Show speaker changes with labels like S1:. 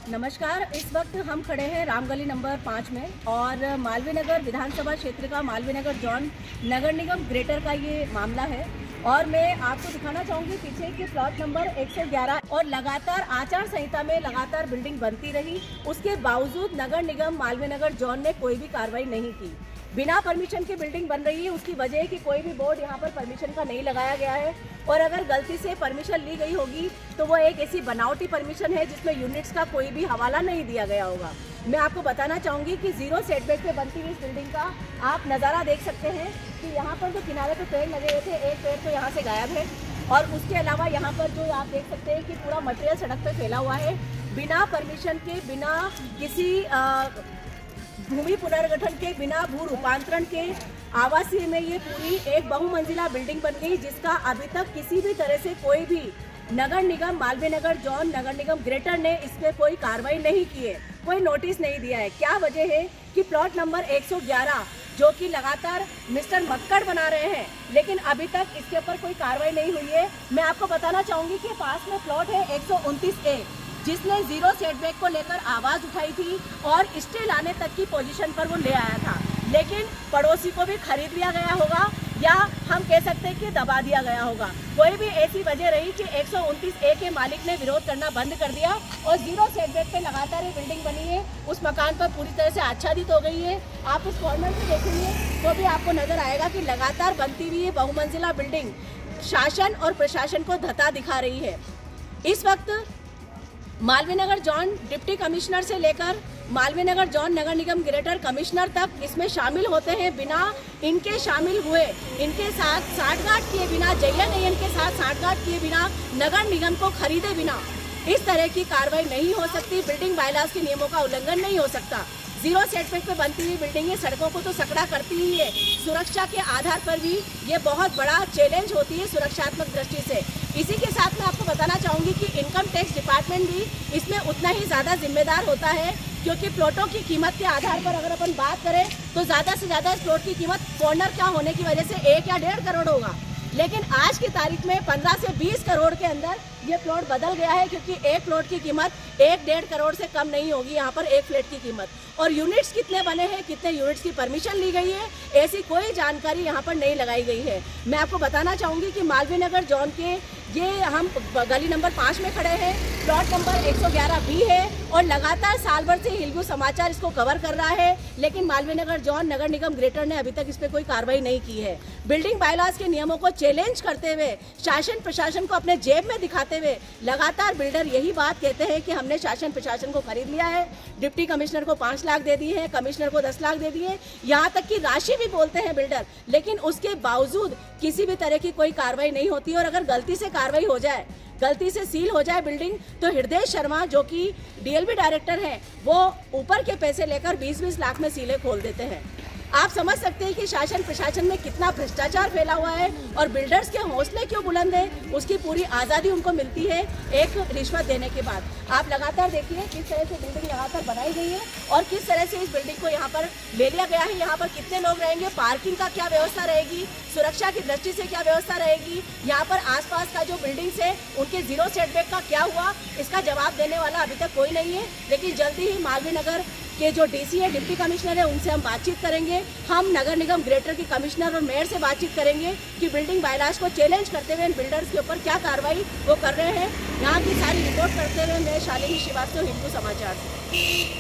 S1: नमस्कार। इस वक्त हम खड़े हैं रामगली नंबर 5 में और मालवीय नगर विधानसभा क्षेत्र का मालवीय नगर जोन नगर निगम ग्रेटर का ये मामला है और मैं आपको दिखाना चाहूँगी पीछे कि प्लॉट नंबर 111 और लगातार आचार संहिता में लगातार बिल्डिंग बनती रही, उसके बावजूद नगर निगम मालवीय नगर जोन ने कोई भी कार्रवाई नहीं की। बिना परमिशन के बिल्डिंग बन रही है। उसकी वजह है कि कोई भी बोर्ड यहाँ पर परमिशन का नहीं लगाया गया है और अगर गलती से परमिशन ली गई होगी तो वो एक ऐसी बनावटी परमिशन है जिसमें यूनिट्स का कोई भी हवाला नहीं दिया गया होगा। मैं आपको बताना चाहूँगी कि जीरो सेटबैक पे बनती हुई इस बिल्डिंग का आप नज़ारा देख सकते हैं कि यहाँ पर जो किनारे पे पेड़ लगे हुए थे, एक पेड़ तो यहाँ से गायब है और उसके अलावा यहाँ पर जो आप देख सकते हैं कि पूरा मटेरियल सड़क पर फैला हुआ है। बिना परमिशन के, बिना किसी भूमि पुनर्गठन के, बिना भू रूपांतरण के आवासीय में ये पूरी एक बहुमंजिला बिल्डिंग बन गई, जिसका अभी तक किसी भी तरह से कोई भी नगर निगम मालवीय नगर जोन नगर निगम ग्रेटर ने इस पे कोई कार्रवाई नहीं की है, कोई नोटिस नहीं दिया है। क्या वजह है कि प्लॉट नंबर 111 जो कि लगातार मिस्टर मक्कड़ बना रहे हैं, लेकिन अभी तक इसके ऊपर कोई कार्रवाई नहीं हुई है। मैं आपको बताना चाहूँगी कि पास में प्लॉट है 129A, जिसने जीरो सेटबैक को लेकर आवाज उठाई थी और स्टे लाने तक की पोजीशन पर वो ले आया था, लेकिन पड़ोसी को भी खरीद लिया गया होगा या हम कह सकते हैं कि दबा दिया गया होगा। कोई भी ऐसी वजह रही कि 129A के मालिक ने विरोध करना बंद कर दिया और जीरो सेटबैक पे लगातार ये बिल्डिंग बनी है, उस मकान पर पूरी तरह से आच्छादित हो गई है। आप उस कॉर्नर में देखेंगे तो भी आपको नजर आएगा कि लगातार बनती हुई ये बहुमंजिला बिल्डिंग शासन और प्रशासन को धता दिखा रही है। इस वक्त Malviya Nagar zone deputy commissioner से लेकर मालवीय नगर जोन नगर निगम ग्रेटर कमिश्नर तक इसमें शामिल होते हैं। बिना इनके शामिल हुए, इनके साथ साठगांठ किए बिना, JNIN के साथ साठगांठ किए बिना, नगर निगम को खरीदे बिना इस तरह की कार्रवाई नहीं हो सकती। बिल्डिंग बायलॉज के नियमों का उल्लंघन नहीं हो सकता। जीरो सेटबैक पे बनती हुई बिल्डिंगें सड़कों को तो सकड़ा करती ही है, सुरक्षा के आधार पर भी ये बहुत बड़ा चैलेंज होती है सुरक्षात्मक दृष्टि से। इसी के साथ मैं आपको बताना चाहूँगी कि इनकम टैक्स डिपार्टमेंट भी इसमें उतना ही ज़्यादा जिम्मेदार होता है, क्योंकि प्लॉटों की कीमत के आधार पर अगर अपन बात करें तो ज़्यादा से ज़्यादा इस प्लॉट की कीमत कॉर्नर क्या होने की वजह से 1 या 1.5 करोड़ होगा, लेकिन आज की तारीख में 15 से 20 करोड़ के अंदर ये प्लॉट बदल गया है, क्योंकि एक प्लॉट की कीमत 1-1.5 करोड़ से कम नहीं होगी यहाँ पर एक फ्लैट की कीमत। और यूनिट्स कितने बने हैं, कितने यूनिट्स की परमिशन ली गई है, ऐसी कोई जानकारी यहाँ पर नहीं लगाई गई है। मैं आपको बताना चाहूँगी कि मालवीय नगर जोन के ये हम गली नंबर 5 में खड़े हैं, प्लॉट नंबर 111B है और लगातार साल भर से हिलगू समाचार इसको कवर कर रहा है, लेकिन मालवीय नगर जोन नगर निगम ग्रेटर ने अभी तक इस पर कोई कार्रवाई नहीं की है। बिल्डिंग बायलॉज के नियमों को चैलेंज करते हुए, शासन प्रशासन को अपने जेब में दिखाते हुए लगातार बिल्डर यही बात कहते हैं कि हमने शासन प्रशासन को खरीद लिया है, डिप्टी कमिश्नर को 5 लाख दे दिए हैं, कमिश्नर को 10 लाख दे दिए, यहाँ तक की राशि भी बोलते हैं बिल्डर, लेकिन उसके बावजूद किसी भी तरह की कोई कार्रवाई नहीं होती। और अगर गलती से कार्रवाई हो जाए, गलती से सील हो जाए बिल्डिंग, तो हृदय शर्मा जो कि DLB डायरेक्टर हैं, वो ऊपर के पैसे लेकर 20-20 लाख में सीलें खोल देते हैं। आप समझ सकते हैं कि शासन प्रशासन में कितना भ्रष्टाचार फैला हुआ है और बिल्डर्स के हौसले क्यों बुलंद है, उसकी पूरी आज़ादी उनको मिलती है एक रिश्वत देने के बाद। आप लगातार देखिए किस तरह से बिल्डिंग लगातार बनाई गई है और किस तरह से इस बिल्डिंग को यहाँ पर ले लिया गया है। यहाँ पर कितने लोग रहेंगे, पार्किंग का क्या व्यवस्था रहेगी, सुरक्षा की दृष्टि से क्या व्यवस्था रहेगी, यहाँ पर आसपास का जो बिल्डिंग्स है उनके जीरो सेटबैक का क्या हुआ, इसका जवाब देने वाला अभी तक कोई नहीं है। लेकिन जल्दी ही मालवीय नगर के जो DC है, डिप्टी कमिश्नर है, उनसे हम बातचीत करेंगे। हम नगर निगम ग्रेटर के कमिश्नर और मेयर से बातचीत करेंगे कि बिल्डिंग बायलॉज को चैलेंज करते हुए इन बिल्डर्स के ऊपर क्या कार्रवाई वो कर रहे हैं। यहाँ की सारी रिपोर्ट करते हुए मैं शालिनी श्रीवास्तव, हिंदू समाचार से।